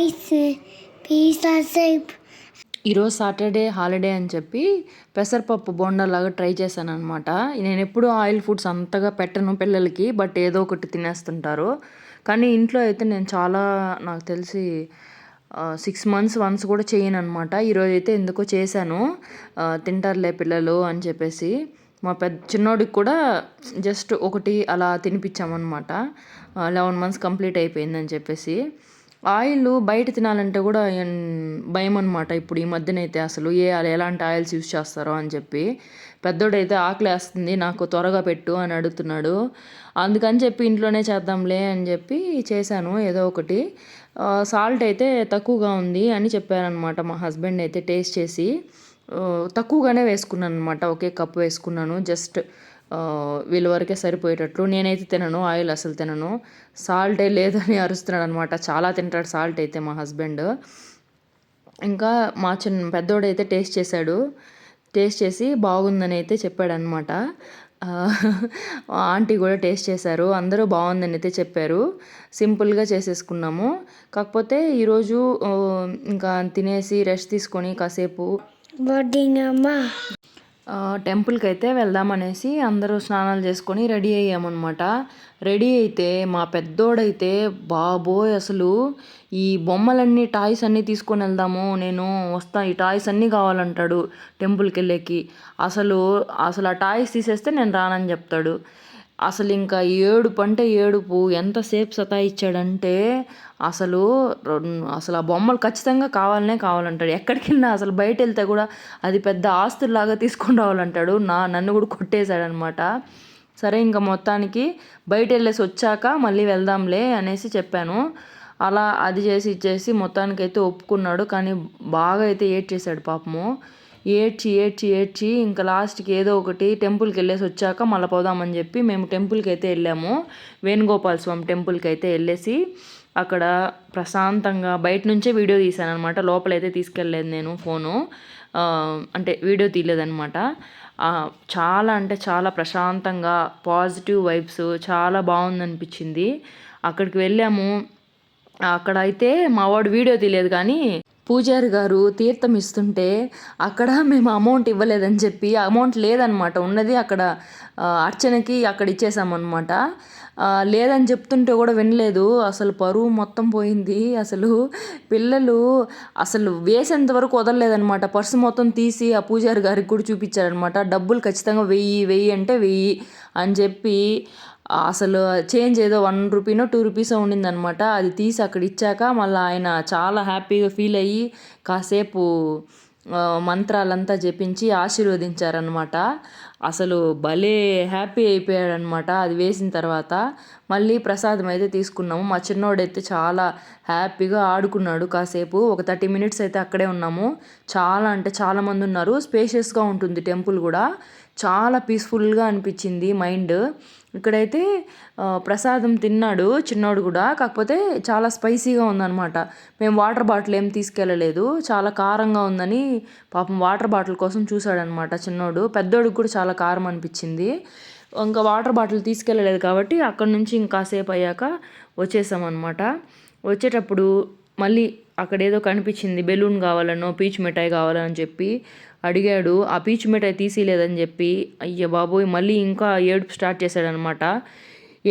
rice, pizza soup. ఈరోజు Saturday holiday అని చెప్పి పెసరపప్పు బోండాలాగా ట్రై చేశాను అనమాట. నేను ఎప్పుడూ ఆయిల్ ఫుడ్స్ అంతగా పెట్టను పిల్లలకి, బట్ ఏదో ఒకటి తినేస్తుంటారు. కానీ ఇంట్లో అయితే నేను చాలా, నాకు తెలిసి 6 months వన్స్ కూడా చేయను అనమాట. ఈరోజు అయితే ఎందుకో చేశాను, తింటారులే పిల్లలు అని చెప్పేసి. మా చిన్నోడికి కూడా జస్ట్ ఒకటి అలా తినిపించామన్నమాట. 11 months కంప్లీట్ అయిపోయిందని చెప్పేసి. ఆయిల్ బయట తినాలంటే కూడా భయం అనమాట ఇప్పుడు ఈ మధ్యనైతే. అసలు ఎలాంటి ఆయిల్స్ యూస్ చేస్తారో అని చెప్పి. పెద్దోడైతే ఆకలేస్తుంది, నాకు త్వరగా పెట్టు అని అడుగుతున్నాడు. అందుకని చెప్పి ఇంట్లోనే చేద్దాంలే అని చెప్పి చేశాను ఏదో ఒకటి. సాల్ట్ అయితే తక్కువగా ఉంది అని చెప్పారనమాట మా హస్బెండ్ అయితే. టేస్ట్ చేసి తక్కువగానే వేసుకున్నాను అనమాట, ఒకే కప్పు వేసుకున్నాను. జస్ట్ వీళ్ళ వరకే సరిపోయేటట్లు. నేనైతే తినను ఆయిల్, అసలు తినను. సాల్టే లేదని అరుస్తున్నాడు అనమాట. చాలా తింటాడు సాల్ట్ అయితే మా హస్బెండ్. ఇంకా మా పెద్దోడైతే టేస్ట్ చేశాడు. టేస్ట్ చేసి బాగుందని అయితే చెప్పాడనమాట. ఆంటీ కూడా టేస్ట్ చేశారు, అందరూ బాగుందని అయితే చెప్పారు. సింపుల్గా చేసేసుకున్నాము. కాకపోతే ఈరోజు ఇంకా తినేసి రెస్ట్ తీసుకొని కాసేపు టెంపుల్కి అయితే వెళ్దామనేసి అందరూ స్నానాలు చేసుకొని రెడీ అయ్యామన్నమాట. రెడీ అయితే మా పెద్దోడైతే బాబోయ్ అసలు ఈ బొమ్మలన్నీ టాయ్స్ అన్నీ తీసుకొని వెళ్దాము, నేను వస్తా, ఈ టాయ్స్ అన్నీ కావాలంటాడు టెంపుల్కి వెళ్ళేకి. అసలు ఆ టాయ్స్ తీసేస్తే నేను రానని చెప్తాడు. అసలు ఇంకా ఏడుపు ఎంతసేపు సతాయిచ్చాడంటే అసలు ఆ బొమ్మలు ఖచ్చితంగా కావాలంటాడు. ఎక్కడికి వెళ్ళినా అసలు బయట వెళ్తే కూడా అది పెద్ద ఆస్తులాగా తీసుకొని రావాలంటాడు. నన్ను కూడా కొట్టేశాడనమాట. సరే ఇంకా మొత్తానికి బయట వెళ్ళేసి వచ్చాక మళ్ళీ వెళ్దాంలే అనేసి చెప్పాను. అలా అది చేసి ఇచ్చేసి మొత్తానికైతే ఒప్పుకున్నాడు. కానీ బాగా అయితే ఏడ్చేశాడు పాపము. ఏడ్చి ఇంకా లాస్ట్కి ఏదో ఒకటి టెంపుల్కి వెళ్ళేసి వచ్చాక మళ్ళీ పోదామని చెప్పి మేము టెంపుల్కి అయితే వెళ్ళాము. వేణుగోపాల స్వామి టెంపుల్కి అయితే వెళ్ళేసి అక్కడ ప్రశాంతంగా బయట నుంచే వీడియో తీశాను అనమాట. లోపలైతే తీసుకెళ్ళలేదు నేను ఫోను, అంటే వీడియో తీయలేదనమాట. చాలా అంటే చాలా ప్రశాంతంగా పాజిటివ్ వైబ్స్, చాలా బాగుందనిపించింది. అక్కడికి వెళ్ళాము. అక్కడ అయితే మా వాడు వీడియో తీయలేదు, కానీ పూజారి గారు తీర్థం ఇస్తుంటే అక్కడ మేము అమౌంట్ ఇవ్వలేదని చెప్పి, అమౌంట్ లేదనమాట ఉన్నది అక్కడ అర్చనకి, అక్కడ ఇచ్చేసామన్నమాట. లేదని చెప్తుంటే కూడా వినలేదు. అసలు పరువు మొత్తం పోయింది. అసలు పిల్లలు అసలు వేసేంత వరకు వదలలేదనమాట. పర్సు మొత్తం తీసి ఆ పూజారి గారికి కూడా చూపించారనమాట. డబ్బులు ఖచ్చితంగా 1000 అంటే 1000 అని చెప్పి అసలు చేంజ్ ఏదో 1 రూపీనో 2 రూపీసో ఉండిందనమాట. అది తీసి అక్కడ ఇచ్చాక మళ్ళీ ఆయన చాలా హ్యాపీగా ఫీల్ అయ్యి కాసేపు మంత్రాలంతా జపించి ఆశీర్వదించారనమాట. అసలు భలే హ్యాపీ అయిపోయాడనమాట అది వేసిన తర్వాత. మళ్ళీ ప్రసాదం అయితే తీసుకున్నాము. మా చిన్నోడైతే చాలా హ్యాపీగా ఆడుకున్నాడు కాసేపు. ఒక 30 minutes అయితే అక్కడే ఉన్నాము. చాలా అంటే చాలా మంది ఉన్నారు. స్పేషియస్గా ఉంటుంది టెంపుల్ కూడా. చాలా పీస్ఫుల్గా అనిపించింది మైండ్. ఇక్కడైతే ప్రసాదం తిన్నాడు చిన్నోడు కూడా, కాకపోతే చాలా స్పైసీగా ఉందన్నమాట. మేము వాటర్ బాటిల్ ఏం తీసుకెళ్ళలేదు, చాలా కారంగా ఉందని పాపం వాటర్ బాటిల్ కోసం చూశాడనమాట చిన్నోడు. పెద్దోడికి కూడా చాలా కారం అనిపించింది. ఇంకా వాటర్ బాటిల్ తీసుకెళ్ళలేదు కాబట్టి అక్కడ నుంచి ఇంకాసేపు అయ్యాక వచ్చేసామన్నమాట. వచ్చేటప్పుడు మళ్ళీ అక్కడ ఏదో కనిపించింది, బెలూన్ కావాలనో పీచు మిఠాయి కావాలని చెప్పి అడిగాడు. ఆ పీచు మిఠాయి తీసిలేదని చెప్పి అయ్య బాబోయ్ మళ్ళీ ఇంకా ఏడుపు స్టార్ట్ చేశాడనమాట.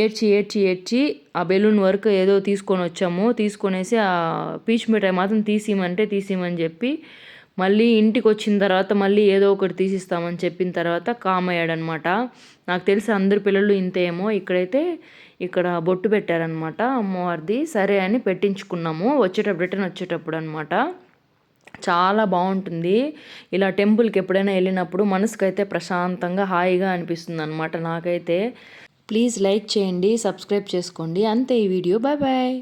ఏడ్చి ఆ బెలూన్ వరకు ఏదో తీసుకొని వచ్చాము. తీసుకొనేసి ఆ పీచు మిఠాయి మాత్రం తీసిమని చెప్పి మళ్ళీ ఇంటికి వచ్చిన తర్వాత మళ్ళీ ఏదో ఒకటి తీసిస్తామని చెప్పిన తర్వాత కామ్ అయ్యాడనమాట. నాకు తెలిసి అందరు పిల్లలు ఇంతేమో. ఇక్కడ బొట్టు పెట్టారనమాట అమ్మవారిది. సరే అని పెట్టించుకున్నాము రిటర్న్ వచ్చేటప్పుడు అనమాట. చాలా బాగుంటుంది ఇలా టెంపుల్కి ఎప్పుడైనా వెళ్ళినప్పుడు. మనసుకైతే ప్రశాంతంగా హాయిగా అనిపిస్తుంది అనమాట నాకైతే. ప్లీజ్ లైక్ చేయండి, సబ్స్క్రైబ్ చేసుకోండి. అంతే ఈ వీడియో. బాయ్.